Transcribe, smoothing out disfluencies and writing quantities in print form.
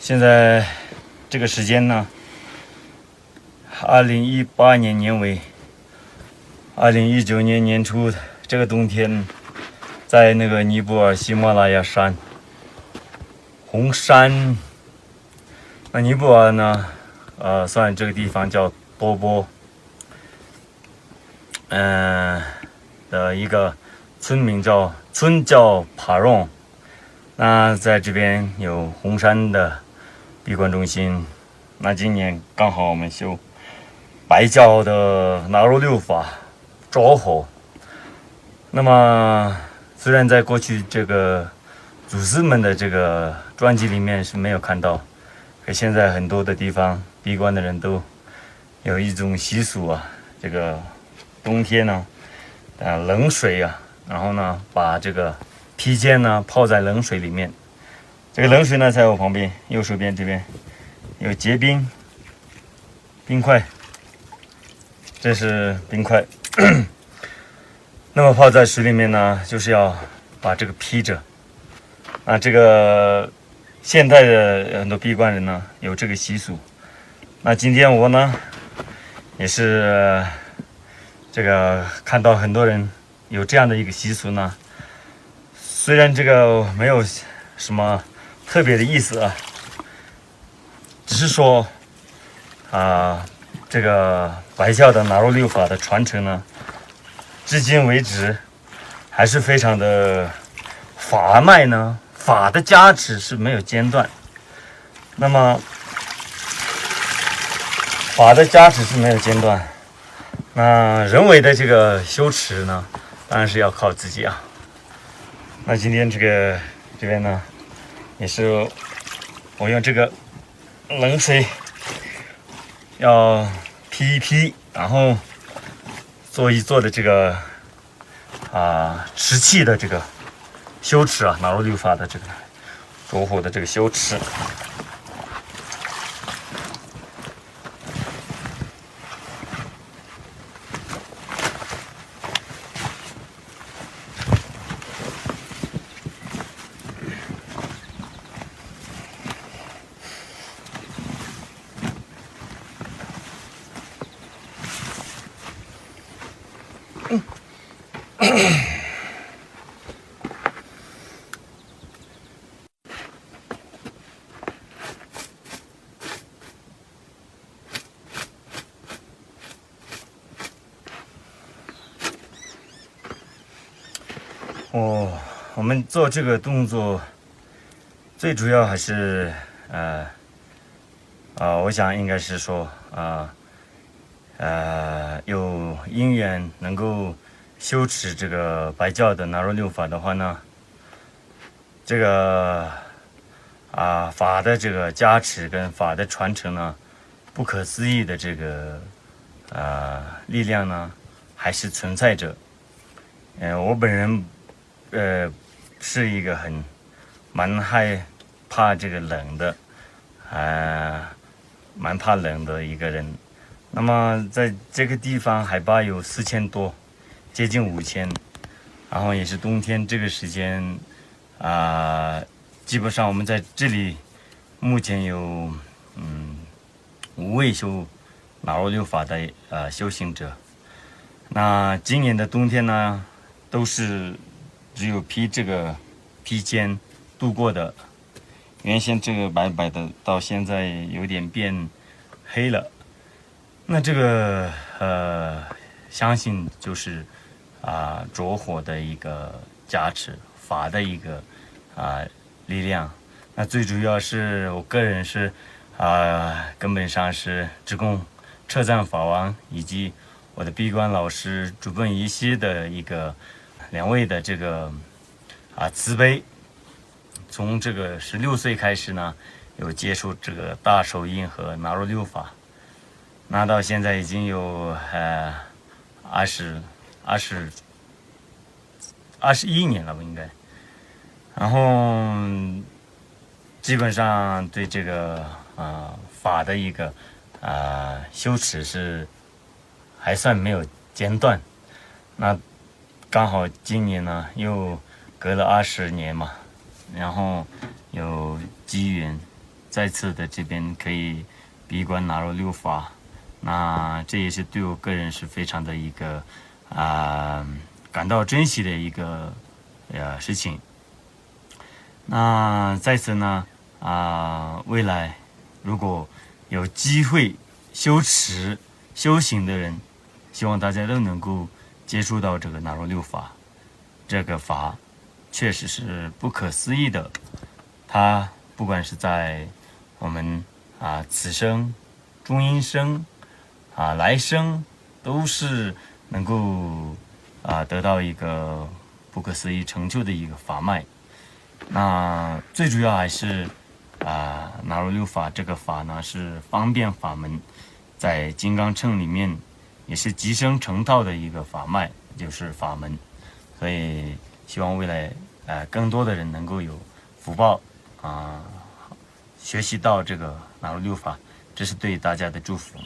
现在这个时间呢，2018年年尾，2019年年初这个冬天，在那个尼泊尔喜马拉雅山红山，那尼泊尔呢，算这个地方叫多波，的一个村叫帕隆。那在这边有红山的闭关中心。那今年刚好我们修白教的纳罗六法着火。那么虽然在过去这个祖师们的这个传记里面是没有看到，可现在很多的地方闭关的人都有一种习俗啊，这个冬天呢，冷水啊，然后呢把这个披肩呢泡在冷水里面。这个冷水呢在我旁边右手边这边有结冰块，这是冰块。那么泡在水里面呢，就是要把这个披着。这个现代的很多闭关人呢有这个习俗。那今天我呢也是这个看到很多人有这样的一个习俗呢。虽然这个没有什么特别的意思啊，只是说这个白教的纳罗六法的传承呢，至今为止还是非常的法脉呢，法的加持是没有间断。那么法的加持是没有间断，那人为的这个修持呢，当然是要靠自己啊。那今天这边呢，也是我用这个冷水要披一披，然后做一做的这个持气的这个修持啊，纳罗六法的这个着火的这个修持。我们做这个动作最主要还是我想应该是说有因缘能够修持这个白教的纳罗六法的话呢，这个法的这个加持跟法的传承呢，不可思议的这个力量呢还是存在着。我本人是一个蛮害怕这个冷的，蛮怕冷的一个人。那么在这个地方海拔有4000多，接近5000，然后也是冬天这个时间基本上我们在这里目前有5位修纳罗六法的修行者。那今年的冬天呢，都是只有披这个披肩度过的。原先这个白白的，到现在有点变黑了。那这个相信就是着火的一个加持，法的一个力量。那最主要是我个人是根本上是只供彻赞法王以及我的闭关老师主本仪西的一个2位的这个慈悲。从这个16岁开始呢，有接触这个大手印和纳罗六法，那到现在已经有21年了，我应该。然后基本上对这个法的一个修持是还算没有间断。那刚好今年呢又隔了20年嘛，然后有机缘再次的这边可以闭关纳入六法，那这也是对我个人是非常的一个感到珍惜的一个事情。那在此呢未来如果有机会修持修行的人，希望大家都能够接触到这个纳入六法。这个法确实是不可思议的，它不管是在我们此生、中阴生来生，都是能够得到一个不可思议成就的一个法脉。那最主要还是纳入六法这个法呢是方便法门，在金刚乘里面也是即生成道的一个法脉，就是法门。所以希望未来更多的人能够有福报学习到这个纳入六法，这是对大家的祝福。